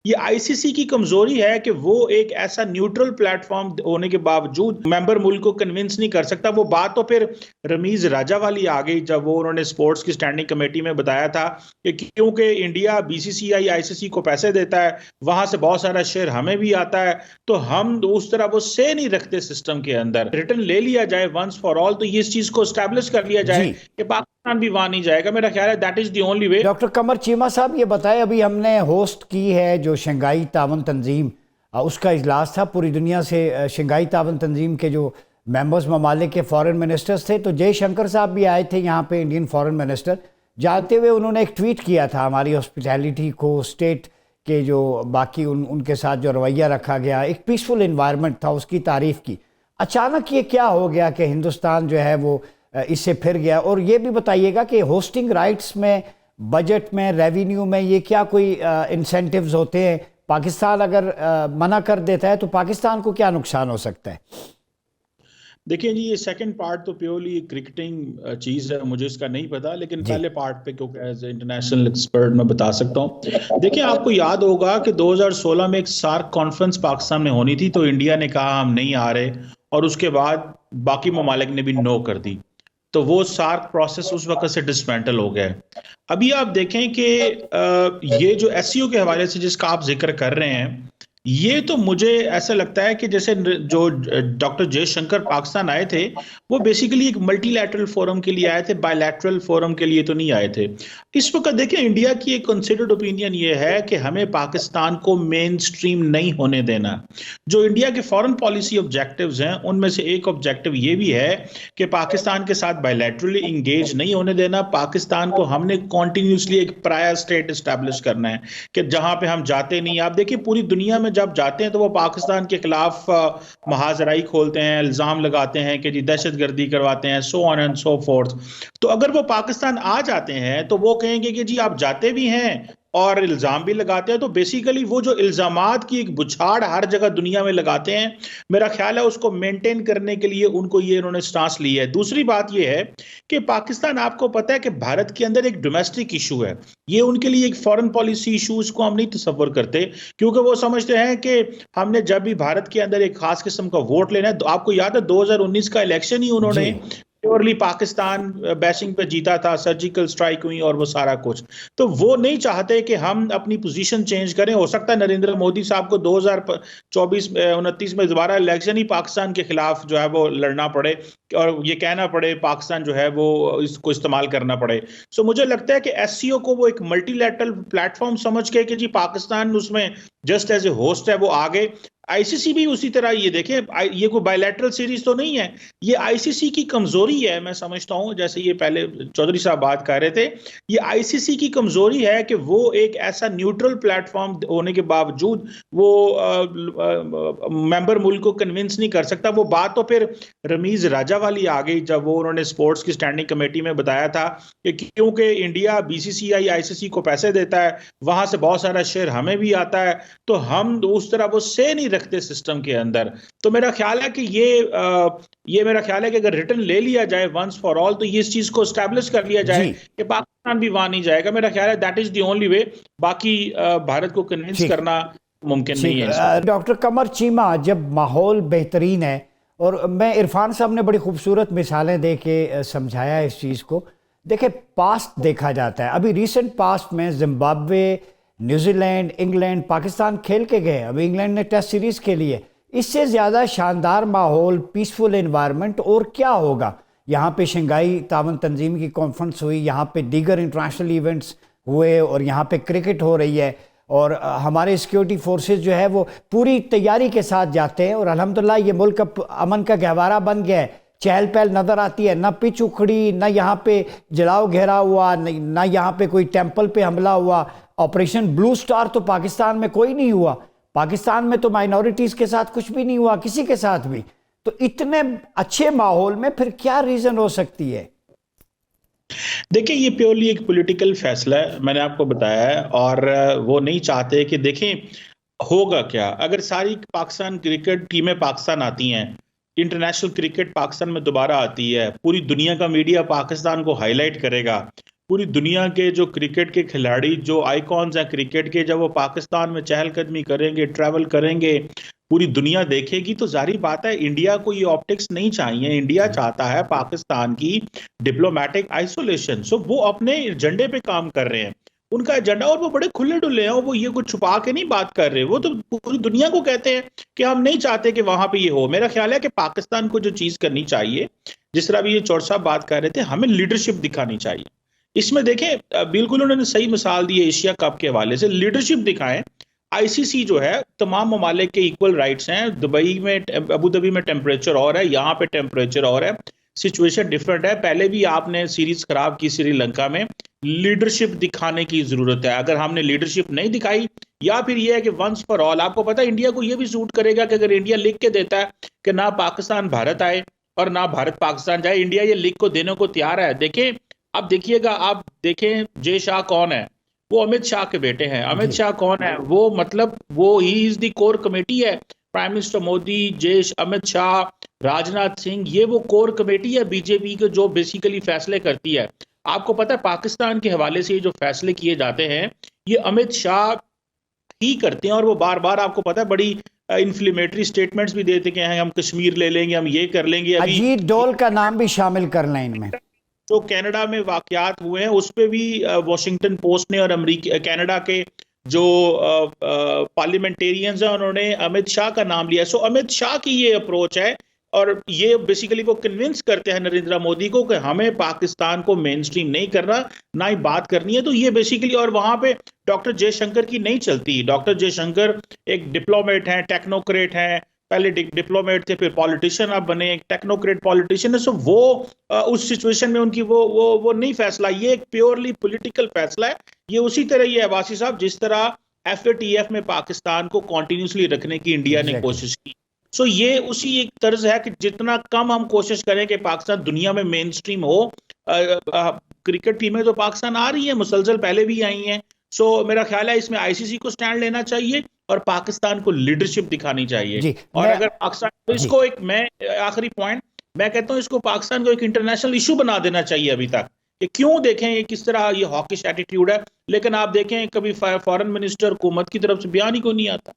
ये आईसीसी की कमजोरी है कि वो एक ऐसा न्यूट्रल प्लेटफॉर्म होने के बावजूद मेंबर मुल्क को कन्विंस नहीं कर सकता। वो बात तो फिर रमीज राजा वाली आ गई जब वो उन्होंने स्पोर्ट्स की स्टैंडिंग कमेटी में बताया था कि क्योंकि इंडिया बीसीसीआई आईसीसी को पैसे देता है, वहां से बहुत सारा शेयर हमें भी आता है, तो हम उस तरह वो से नहीं रखते सिस्टम के अंदर। रिटर्न ले लिया जाए वंस फॉर ऑल, तो ये इस चीज को स्टैब्लिश कर लिया जाए जी कि पाकिस्तान भी वहां नहीं जाएगा। मेरा ख्याल है that is the only way. Doctor Qamar Cheema साहब, ये बताएं, अभी हमने होस्ट की है जो शंघाई तावन तंजीम, उसका इजलास था पूरी दुनिया से। शंघाई तावन तंजीम के जो मेंबर्स ममालिक के फॉरेन मिनिस्टर्स थे, तो जयशंकर साहब भी आए थे यहाँ पे, इंडियन फॉरेन मिनिस्टर। जाते हुए उन्होंने एक ट्वीट किया था हमारी हॉस्पिटैलिटी को, स्टेट के जो बाकी उनके साथ जो रवैया रखा गया, एक पीसफुल इन्वायरमेंट था, उसकी तारीफ की। अचानक ये क्या हो गया कि हिंदुस्तान जो है वो इससे फिर गया? और ये भी बताइएगा कि होस्टिंग राइट्स में, बजट में, रेवेन्यू में ये क्या कोई इंसेंटिव्स होते हैं? पाकिस्तान अगर मना कर देता है तो पाकिस्तान को क्या नुकसान हो सकता है? देखिए जी, ये सेकंड पार्ट तो प्योरली क्रिकेटिंग चीज है, मुझे इसका नहीं पता, लेकिन जी पहले पार्ट पे क्योंकि एज इंटरनेशनल एक्सपर्ट मैं बता सकता हूँ। देखिए, आपको याद होगा कि 2016 में एक सार्क कॉन्फ्रेंस पाकिस्तान में होनी थी, तो इंडिया ने कहा हम नहीं आ रहे, और उसके बाद बाकी ममालिक ने भी नो कर दी, तो वो सार्क प्रोसेस उस वक्त से डिसमेंटल हो गया है। अभी आप देखें कि ये जो एससीओ के हवाले से जिसका आप जिक्र कर रहे हैं, ये तो मुझे ऐसा लगता है कि जैसे जो डॉक्टर जयशंकर पाकिस्तान आए थे, वो बेसिकली एक मल्टीलैटरल फोरम के लिए आए थे, बायलैटरल फोरम के लिए तो नहीं आए थे। इस वक्त देखें, इंडिया की एक कंसिडर्ड ओपिनियन ये है कि हमें पाकिस्तान को मेन स्ट्रीम नहीं होने देना। जो इंडिया के फॉरेन पॉलिसी ऑब्जेक्टिव्स हैं, उनमें से एक ऑब्जेक्टिव ये भी है कि पाकिस्तान के साथ बायलैटरली इंगेज नहीं होने देना। पाकिस्तान को हमने कॉन्टिन्यूसली एक प्रायर स्टेट एस्टैब्लिश करना है कि जहां पे हम जाते नहीं। आप देखिए, पूरी दुनिया में जब जाते हैं तो वो पाकिस्तान के खिलाफ महाजराई खोलते हैं, इल्जाम लगाते हैं कि जी दहशतगर्दी करवाते हैं, so on and so fourth. तो अगर वो पाकिस्तान आ जाते हैं तो वो कहेंगे कि जी आप जाते भी हैं और इल्जाम भी लगाते हैं, तो बेसिकली वो जो इल्जामात की एक बुछाड़ हर जगह दुनिया में लगाते हैं, मेरा ख्याल है उसको मेंटेन करने के लिए उनको ये इन्होंने स्टांस ली है। दूसरी बात ये है कि पाकिस्तान, आपको पता है कि भारत के अंदर एक डोमेस्टिक इशू है, ये उनके लिए एक फॉरेन पॉलिसी इशू, इसको हम नहीं तस्वर करते, क्योंकि वो समझते हैं कि हमने जब भी भारत के अंदर एक खास किस्म का वोट लेना है, तो आपको याद है 2019 का इलेक्शन ही उन्होंने जी प्योरली पाकिस्तान बैशिंग पे जीता था, सर्जिकल स्ट्राइक हुई और वो सारा कुछ। तो वो नहीं चाहते कि हम अपनी पोजीशन चेंज करें। हो सकता है नरेंद्र मोदी साहब को 2024-29 में दोबारा इलेक्शन ही पाकिस्तान के खिलाफ जो है वो लड़ना पड़े और ये कहना पड़े पाकिस्तान जो है वो इसको इस्तेमाल करना पड़े। सो मुझे लगता है कि एससीओ को वो एक मल्टीलैटरल प्लेटफॉर्म समझ के कि जी पाकिस्तान उसमें जस्ट एज ए होस्ट है, वो आगे। आईसीसी भी उसी तरह, ये देखें, ये कोई बायलैटरल सीरीज तो नहीं है, ये आईसीसी की कमजोरी है। मैं समझता हूं, जैसे ये पहले चौधरी साहब बात कर रहे थे, ये आईसीसी की कमजोरी है कि वो एक ऐसा न्यूट्रल प्लेटफॉर्म होने के बावजूद वो मेंबर मुल्क को कन्विंस नहीं कर सकता। वो बात तो फिर रमीज राजा वाली आ गई जब वो उन्होंने स्पोर्ट्स की स्टैंडिंग कमेटी में बताया था कि क्योंकि इंडिया बीसीसीआई आईसीसी को पैसे देता है, वहां से बहुत सारा शेयर हमें भी आता है, तो हम उस तरह वो से नहीं रखते सिस्टम के अंदर। तो मेरा ख्याल है कि ये मेरा ख्याल है कि अगर रिटर्न ले लिया जाए वंस फॉर ऑल, तो ये इस चीज को स्टैब्लिश कर लिया जाए जी कि पाकिस्तान भी वहां नहीं जाएगा। मेरा ख्याल है दैट इज द ओनली वे। बाकी भारत को कन्विंस ठीक करना मुमकिन नहीं ठीक। है इस वक्त। डॉक्टर कमर चीमा, जब माहौल बेहतरीन है, और मैं, इरफान साहब ने बड़ी खूबसूरत मिसालें दे के समझाया इस चीज़ को। देखिए, पास्ट देखा जाता है, अभी रिसेंट पास्ट में जिम्बाब्वे, न्यूजीलैंड, इंग्लैंड, पाकिस्तान खेल के गए, अभी इंग्लैंड ने टेस्ट सीरीज़ खेली है। इससे ज़्यादा शानदार माहौल, पीसफुल इन्वायरमेंट और क्या होगा? यहाँ पे शंघाई तावन तंजीम की कॉन्फ्रेंस हुई, यहाँ पे दीगर इंटरनेशनल इवेंट्स हुए, और यहाँ पे क्रिकेट हो रही है, और हमारे सिक्योरिटी फोर्सेस जो है वो पूरी तैयारी के साथ जाते हैं, और अल्हम्दुलिल्लाह ये मुल्क अब अमन का गहवारा बन गया है। चहल पहल नज़र आती है, ना पिच उखड़ी, ना यहाँ पे जलाओ घेरा हुआ, ना यहाँ पे कोई टेम्पल पे हमला हुआ। ऑपरेशन ब्लू स्टार तो पाकिस्तान में कोई नहीं हुआ, पाकिस्तान में तो माइनॉरिटीज़ के साथ कुछ भी नहीं हुआ, किसी के साथ भी। तो इतने अच्छे माहौल में फिर क्या रीज़न हो सकती है? देखिए, ये प्योरली एक पॉलिटिकल फैसला है, मैंने आपको बताया है, और वो नहीं चाहते कि देखें होगा क्या अगर सारी पाकिस्तान क्रिकेट टीमें पाकिस्तान आती हैं, इंटरनेशनल क्रिकेट पाकिस्तान में दोबारा आती है, पूरी दुनिया का मीडिया पाकिस्तान को हाईलाइट करेगा, पूरी दुनिया के जो क्रिकेट के खिलाड़ी, जो आइकॉन्स हैं क्रिकेट के, जब वो पाकिस्तान में चहलकदमी करेंगे, ट्रैवल करेंगे, पूरी दुनिया देखेगी, तो जाहिर बात है इंडिया को ये ऑप्टिक्स नहीं चाहिए। इंडिया चाहता है पाकिस्तान की डिप्लोमेटिक आइसोलेशन। सो वो अपने एजेंडे पे काम कर रहे हैं, उनका एजेंडा, और वो बड़े खुले डुल्ले हैं, वो ये कुछ छुपा के नहीं बात कर रहे। वो तो पूरी दुनिया को कहते हैं कि हम नहीं चाहते कि वहां पे ये हो। मेरा ख्याल है कि पाकिस्तान को जो चीज करनी चाहिए, जिस तरह भी ये चौर साहब बात कर रहे थे, हमें लीडरशिप दिखानी चाहिए इसमें। देखें, बिल्कुल उन्होंने सही मिसाल दी है एशिया कप के हवाले से, लीडरशिप दिखाएं। आईसीसी जो है तमाम ममालिक के इक्वल राइट्स हैं। दुबई में, अबू धाबी में टेम्परेचर और है, यहाँ पे टेम्परेचर और है, सिचुएशन डिफरेंट है। पहले भी आपने सीरीज खराब की श्रीलंका में, लीडरशिप दिखाने की जरूरत है। अगर हमने लीडरशिप नहीं दिखाई, या फिर यह है कि वंस फॉर ऑल, आपको पता है इंडिया को यह भी सूट करेगा कि अगर इंडिया लिख के देता है कि ना पाकिस्तान भारत आए और ना भारत पाकिस्तान जाए, इंडिया ये लिख को देने को तैयार है। देखें, अब देखिएगा, आप देखें जय शाह कौन है, वो अमित शाह के बेटे हैं। अमित शाह कौन है, वो मतलब वो he is the core committee है। प्राइम मिनिस्टर मोदी, अमित शाह, राजनाथ सिंह, ये वो कोर कमेटी है बीजेपी के, जो बेसिकली फैसले करती है। आपको पता है पाकिस्तान के हवाले से जो फैसले किए जाते हैं, ये अमित शाह ही करते हैं। और वो बार बार, आपको पता है, बड़ी इन्फ्लेमेटरी स्टेटमेंट्स भी देते हैं, हम कश्मीर ले लेंगे, हम ये कर लेंगे। अभी अजीत डोल का नाम भी शामिल कर लें इनमें। जो कनाडा में वाकयात हुए हैं, उस पे भी वॉशिंगटन पोस्ट ने और कनाडा के जो पार्लियामेंटेरियंस हैं, उन्होंने अमित शाह का नाम लिया। सो अमित शाह की ये अप्रोच है, और ये बेसिकली वो कन्विंस करते हैं नरेंद्र मोदी को कि हमें पाकिस्तान को मेन स्ट्रीम नहीं करना, ना ही बात करनी है। तो ये बेसिकली, और वहां पे डॉक्टर जयशंकर की नहीं चलती। डॉक्टर जयशंकर एक डिप्लोमेट हैं, टेक्नोक्रेट हैं, पहले डिप्लोमेट थे, फिर पॉलिटिशियन अब बने, एक टेक्नोक्रेट पॉलिटिशियन है। सो वो उस सिचुएशन में उनकी वो नहीं फैसला, ये एक प्योरली पॉलिटिकल फैसला है। ये उसी तरह ये है वासी साहब, जिस तरह FATF में पाकिस्तान को कॉन्टिन्यूसली रखने की इंडिया ने कोशिश की। सो ये उसी एक तर्ज है कि जितना कम हम कोशिश करें कि पाकिस्तान दुनिया में मेन स्ट्रीम हो। क्रिकेट टीमें तो पाकिस्तान आ रही हैं मुसलसल, पहले भी आई हैं। सो मेरा ख्याल है इसमें ICC को स्टैंड लेना चाहिए और पाकिस्तान को लीडरशिप दिखानी चाहिए। और अगर पाकिस्तान, तो इसको एक, मैं आखिरी पॉइंट मैं कहता हूं, इसको पाकिस्तान को एक इंटरनेशनल इशू बना देना चाहिए अभी तक, कि क्यों देखें ये किस तरह ये हॉकिश एटीट्यूड है। लेकिन आप देखें कभी फॉरेन मिनिस्टर हुकूमत की तरफ से बयान ही को नहीं आता।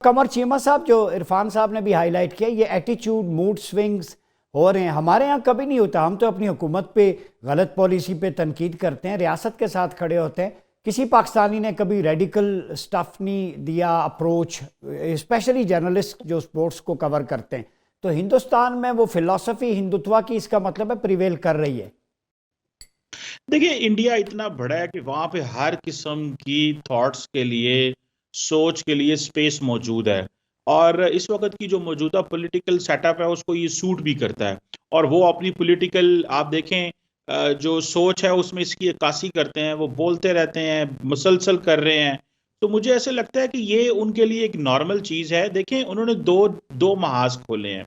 कमर चीमा साहब, जो इरफान साहब ने भी हाईलाइट किया, ये एटीट्यूड, मूड स्विंग्स हो रहे हैं, हमारे यहाँ कभी नहीं होता। हम तो अपनी हुकूमत पे, गलत पॉलिसी पे तनकीद करते हैं, रियासत के साथ खड़े होते हैं। किसी पाकिस्तानी ने कभी रेडिकल स्टफ नहीं दिया अप्रोच, स्पेशली जर्नलिस्ट जो स्पोर्ट्स को कवर करते हैं। तो हिंदुस्तान में वो फिलॉसफी हिंदुत्व की, इसका मतलब है, प्रिवेल कर रही है। देखिए, इंडिया इतना बड़ा है कि वहां पे हर किस्म की थॉट्स के लिए, सोच के लिए स्पेस मौजूद है। और इस वक्त की जो मौजूदा पॉलिटिकल सेटअप है, उसको ये सूट भी करता है। और वो अपनी पॉलिटिकल, आप देखें, जो सोच है उसमें इसकी अक्कासी करते हैं, वो बोलते रहते हैं, मुसलसल कर रहे हैं। तो मुझे ऐसे लगता है कि ये उनके लिए एक नॉर्मल चीज़ है। देखें, उन्होंने दो महाज खोले हैं,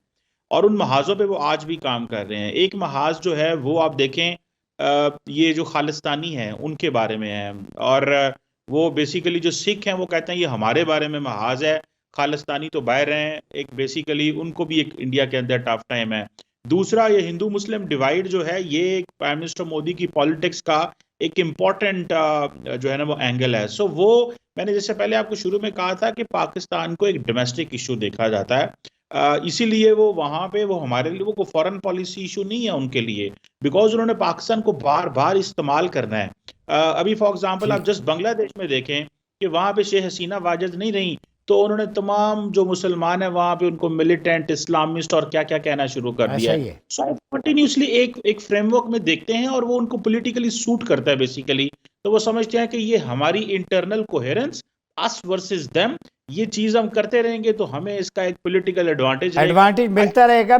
और उन महाजों पे वो आज भी काम कर रहे हैं। एक महाज जो है वो आप देखें, ये जो खालिस्तानी है उनके बारे में है, और वो बेसिकली जो सिख हैं वो कहते हैं ये हमारे बारे में महाज है, खालिस्तानी तो बाहर हैं। एक बेसिकली उनको भी एक इंडिया के अंदर टफ टाइम है। दूसरा, ये हिंदू मुस्लिम डिवाइड जो है, ये प्राइम मिनिस्टर मोदी की पॉलिटिक्स का एक इम्पॉर्टेंट जो है ना वो एंगल है। सो वो, मैंने जैसे पहले आपको शुरू में कहा था कि पाकिस्तान को एक डोमेस्टिक इशू देखा जाता है, इसीलिए वो वहाँ पे, वो हमारे लिए वो फॉरेन पॉलिसी इशू नहीं है उनके लिए, बिकॉज उन्होंने पाकिस्तान को बार बार इस्तेमाल करना है। अभी फॉर एग्जांपल आप जस्ट बांग्लादेश में देखें कि वहाँ पे शेख हसीना वाजिद नहीं रही, तो उन्होंने तमाम जो मुसलमान है वहाँ पे उनको मिलिटेंट, इस्लामिस्ट और क्या क्या कहना शुरू कर दिया है। सो कंटिन्यूसली एक फ्रेमवर्क में देखते हैं, और वो उनको पॉलिटिकली सूट करता है बेसिकली। तो वो समझते हैं कि ये हमारी internal coherence, us versus them, ये चीज हम करते रहेंगे तो हमें इसका एक पॉलिटिकल एडवांटेज मिलता रहेगा।